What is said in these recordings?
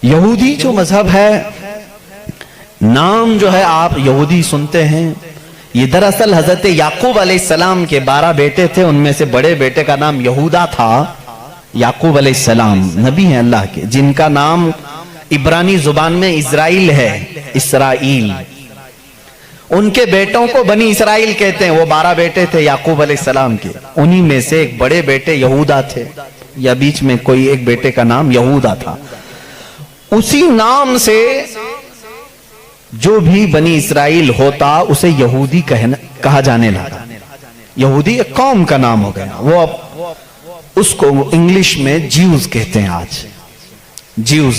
یہودی جو مذہب ہے، نام جو ہے آپ یہودی سنتے ہیں، یہ دراصل حضرت یعقوب علیہ السلام کے 12 بیٹے تھے، ان میں سے بڑے بیٹے کا نام یہودا تھا۔ یعقوب علیہ السلام نبی ہیں اللہ کے، جن کا نام عبرانی زبان میں اسرائیل ہے، اسرائیل۔ ان کے بیٹوں کو بنی اسرائیل کہتے ہیں۔ وہ 12 بیٹے تھے یعقوب علیہ السلام کے، انہی میں سے ایک بڑے بیٹے یہودا تھے، یا بیچ میں کوئی ایک بیٹے کا نام یہودا تھا۔ اسی نام سے جو بھی بنی اسرائیل ہوتا اسے یہودی کہا جانے لگا۔ یہودی ایک قوم کا نام ہو گیا، وہ اس کو انگلش میں جیوز کہتے ہیں آج۔ جیوز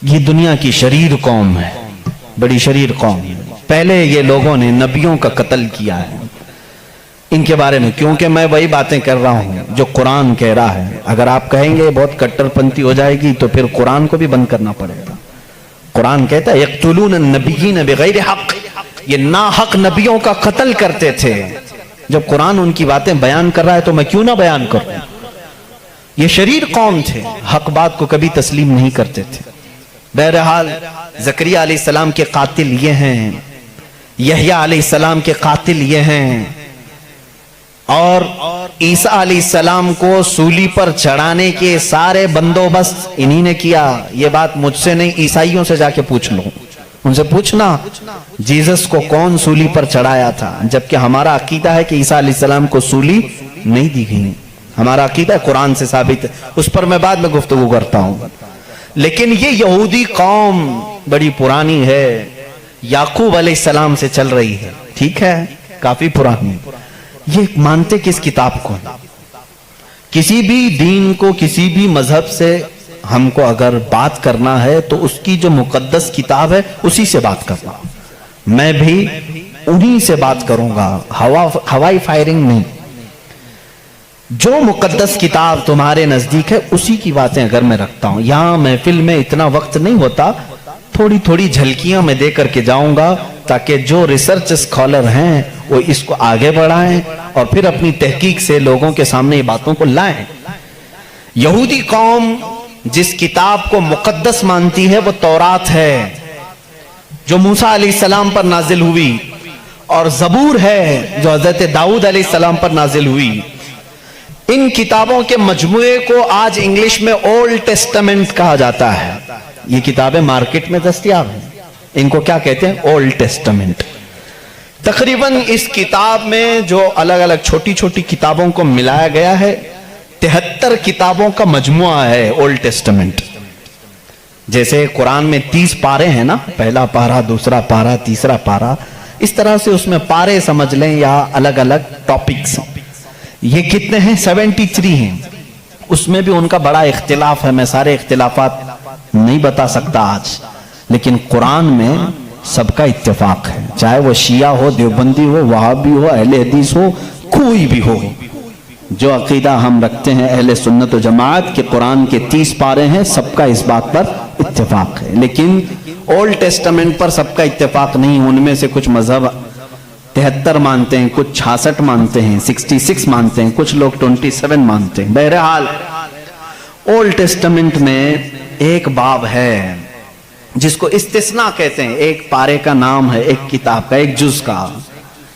یہ دنیا کی شریر قوم ہے، بڑی شریر قوم ہے۔ پہلے یہ لوگوں نے نبیوں کا قتل کیا ہے۔ ان کے بارے میں کیونکہ میں وہی باتیں کر رہا ہوں جو قرآن کہہ رہا ہے۔ اگر آپ کہیں گے بہت کٹر پنتھی ہو جائے گی تو پھر قرآن کو بھی بند کرنا پڑے گا۔ قرآن کہتا ہے یقتلون النبیین بغیر حق، یہ ناحق نبیوں کا قتل کرتے تھے۔ جب قرآن ان کی باتیں بیان کر رہا ہے تو میں کیوں نہ بیان کروں؟ یہ شریر قوم تھے، حق بات کو کبھی تسلیم نہیں کرتے تھے۔ بہرحال زکریا علیہ السلام کے قاتل یہ ہیں، یحییٰ علیہ السلام کے قاتل یہ ہیں، اور عیسیٰ علیہ السلام کو سولی پر چڑھانے کے سارے بندوبست انہی نے کیا۔ یہ بات مجھ سے نہیں، عیسائیوں سے جا کے پوچھ لو، ان سے پوچھنا جیزس کو کون سولی پر چڑھایا تھا، جبکہ ہمارا عقیدہ ہے کہ عیسیٰ علیہ السلام کو سولی نہیں دی گئی۔ ہمارا عقیدہ قرآن سے ثابت ہے، اس پر میں بعد میں گفتگو کرتا ہوں۔ لیکن یہ یہودی قوم بڑی پرانی ہے، یعقوب علیہ السلام سے چل رہی ہے، ٹھیک ہے، کافی پرانی۔ یہ مانتے کس کتاب کو؟ کسی بھی دین کو، کسی بھی مذہب سے ہم کو اگر بات کرنا ہے تو اس کی جو مقدس کتاب ہے اسی سے بات کرنا۔ میں بھی انہی سے بات کروں گا، ہوائی فائرنگ نہیں۔ جو مقدس کتاب تمہارے نزدیک ہے اسی کی باتیں اگر میں رکھتا ہوں۔ یہاں محفل میں اتنا وقت نہیں ہوتا، تھوڑی تھوڑی جھلکیاں میں دے کر کے جاؤں گا تاکہ جو ریسرچ اسکالر ہیں وہ اس کو آگے بڑھائیں اور پھر اپنی تحقیق سے لوگوں کے سامنے یہ باتوں کو لائیں۔ یہودی قوم جس کتاب کو مقدس مانتی ہے وہ تورات ہے، جو موسیٰ علیہ السلام پر نازل ہوئی، اور زبور ہے جو حضرت داؤد علیہ السلام پر نازل ہوئی۔ ان کتابوں کے مجموعے کو آج انگلش میں اولڈ ٹیسٹمنٹ کہا جاتا ہے۔ یہ کتابیں مارکیٹ میں دستیاب ہیں، ان کو کیا کہتے ہیں؟ Old testament. تقریباً اس کتاب میں جو الگ الگ چھوٹی چھوٹی کتابوں کو ملایا گیا ہے 73 کتابوں کا مجموعہ ہے اولڈ ٹیسٹمنٹ۔ جیسے قرآن میں 30 پارے ہیں نا، پہلا پارا، دوسرا پارا، تیسرا پارا، اس طرح سے اس میں پارے سمجھ لیں یا الگ الگ ٹاپکس۔ یہ کتنے ہیں؟ 73 ہیں۔ اس میں بھی ان کا بڑا اختلاف ہے، میں سارے اختلافات نہیں بتا سکتا آج، لیکن قرآن میں سب کا اتفاق ہے، چاہے وہ شیعہ ہو، دیوبندی ہو، وہابی ہو، اہل حدیث ہو، کوئی بھی ہو۔ جو عقیدہ ہم رکھتے ہیں اہل سنت و جماعت کے قرآن کے 30 پارے ہیں، سب کا اس بات پر اتفاق ہے۔ لیکن اولڈ ٹیسٹمنٹ پر سب کا اتفاق نہیں، ان میں سے کچھ مذہب 73 مانتے ہیں، کچھ 66 مانتے ہیں، 66 مانتے ہیں، کچھ لوگ 27 مانتے ہیں۔ بہرحال اولڈ ٹیسٹمنٹ میں ایک باب ہے جس کو استثناء کہتے ہیں، ایک پارے کا نام ہے، ایک کتاب کا، ایک جز کا،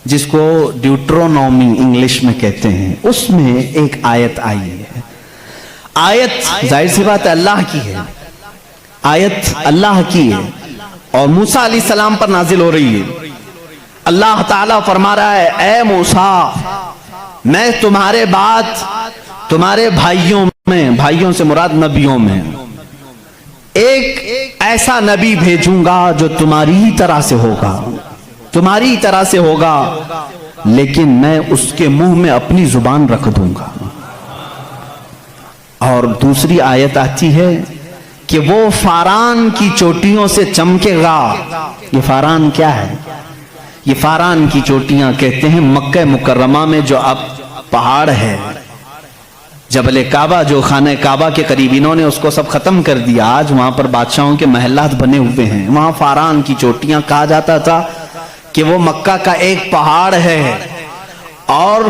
جس کو ڈیوٹرونومی انگلش میں کہتے ہیں۔ اس میں ایک آیت آئی ہے۔ آیت ظاہر سی بات ہے اللہ کی ہے، آیت اللہ کی ہے اور موسیٰ علیہ السلام پر نازل ہو رہی ہے۔ اللہ تعالیٰ فرما رہا ہے اے موسیٰ، میں تمہارے بعد تمہارے بھائیوں میں، بھائیوں سے مراد نبیوں میں، ایک ایسا نبی بھیجوں گا جو تمہاری ہی طرح سے ہوگا، تمہاری ہی طرح سے ہوگا، لیکن میں اس کے منہ میں اپنی زبان رکھ دوں گا۔ اور دوسری آیت آتی ہے کہ وہ فاران کی چوٹیوں سے چمکے گا۔ یہ فاران کیا ہے؟ یہ فاران کی چوٹیاں کہتے ہیں مکہ مکرمہ میں جو اب پہاڑ ہے، جبل کعبہ جو خانہ کعبہ کے قریب، انہوں نے اس کو سب ختم کر دیا، آج وہاں پر بادشاہوں کے محلات بنے ہوئے ہیں۔ وہاں فاران کی چوٹیاں کہا جاتا تھا کہ وہ مکہ کا ایک پہاڑ ہے، اور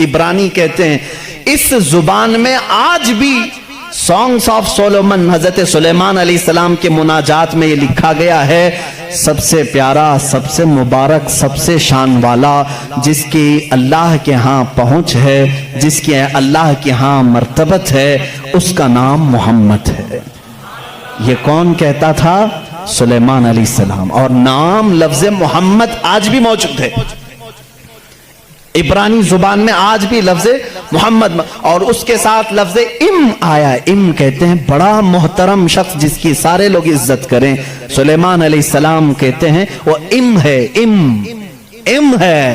عبرانی کہتے ہیں. اس زبان میں آج بھی سانگس آف سولومن، حضرت سلیمان علیہ السلام کے مناجات میں یہ لکھا گیا ہے، سب سے پیارا، سب سے مبارک، سب سے شان والا، جس کی اللہ کے ہاں پہنچ ہے، جس کی اللہ کے ہاں مرتبت ہے، اس کا نام محمد ہے. یہ کون کہتا تھا؟ سلیمان علیہ السلام. اور نام لفظ محمد آج بھی موجود ہے عبرانی زبان میں، آج بھی لفظ محمد، اور اس کے ساتھ لفظ ام آیا. ام کہتے ہیں بڑا محترم شخص جس کی سارے لوگ عزت کریں. سلیمان علیہ السلام کہتے ہیں وہ ام ہے، ام ہے.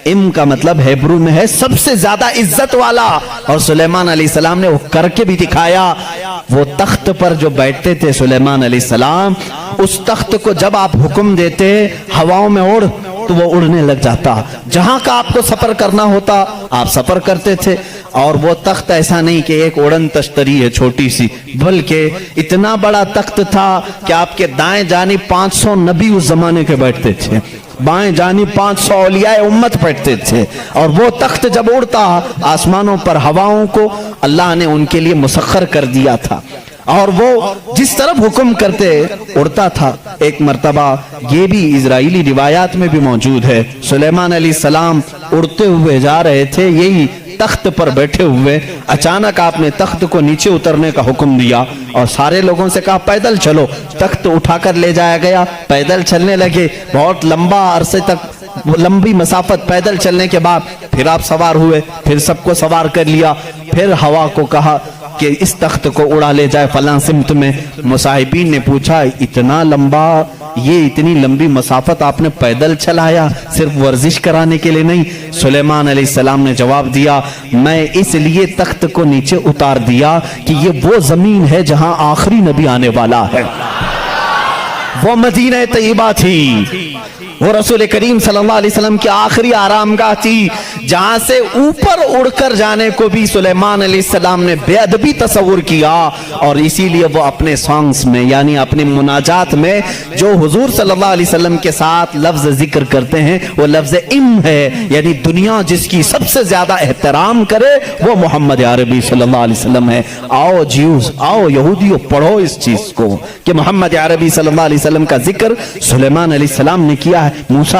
ام کا مطلب ہیبرو میں ہے سب سے زیادہ عزت والا. اور سلیمان علیہ السلام نے وہ کر کے بھی دکھایا. وہ تخت پر جو بیٹھتے تھے سلیمان علیہ السلام، اس تخت کو جب آپ حکم دیتے ہواؤں میں اڑ تو وہ اڑنے لگ جاتا. جہاں کا آپ کو سفر کرنا ہوتا آپ سفر کرتے تھے. اور وہ تخت ایسا نہیں کہ ایک اڑن تشتری ہے چھوٹی سی، بلکہ اتنا بڑا تخت تھا کہ آپ کے دائیں جانب 500 نبی اس زمانے کے بیٹھتے تھے، بائیں جانب 500 اولیاء امت بیٹھتے تھے. اور وہ تخت جب اڑتا آسمانوں پر ہواؤں کو اللہ نے ان کے لیے مسخر کر دیا تھا، اور وہ جس طرف حکم کرتے اڑتا تھا. ایک مرتبہ یہ بھی اسرائیلی روایات میں بھی موجود ہے، سلیمان علیہ السلام اڑتے ہوئے جا رہے تھے یہی تخت پر بیٹھے ہوئے، اچانک آپ نے تخت کو نیچے اترنے کا حکم دیا اور سارے لوگوں سے کہا پیدل چلو. تخت اٹھا کر لے جایا گیا، پیدل چلنے لگے. بہت لمبا عرصے تک، لمبی مسافت پیدل چلنے کے بعد پھر آپ سوار ہوئے، پھر سب کو سوار کر لیا. پھر ہوا کو کہا کہ اس تخت کو اڑا لے جائے فلاں سمت میں. مصاحبین نے پوچھا اتنا لمبا، یہ اتنی لمبی مسافت آپ نے پیدل چلایا صرف ورزش کرانے کے لیے نہیں؟ سلیمان علیہ السلام نے جواب دیا میں اس لیے تخت کو نیچے اتار دیا کہ یہ وہ زمین ہے جہاں آخری نبی آنے والا ہے. وہ مدینہ طیبہ تھی، وہ رسول کریم صلی اللہ علیہ وسلم کی آخری آرام گاہ تھی، جہاں سے اوپر اڑ کر جانے کو بھی سلیمان علیہ السلام نے بے ادبی تصور کیا. اور اسی لیے وہ اپنے سانگز میں یعنی اپنے مناجات میں جو حضور صلی اللہ علیہ وسلم کے ساتھ لفظ ذکر کرتے ہیں وہ لفظ ام ہے، یعنی دنیا جس کی سب سے زیادہ احترام کرے وہ محمد عربی صلی اللہ علیہ وسلم ہے. آؤ جیوز، آؤ یہودیوں، پڑھو اس چیز کو کہ محمد عربی صلی اللہ علیہ وسلم کا ذکر سلیمان علیہ السلام نے کیا ہے. موسیٰ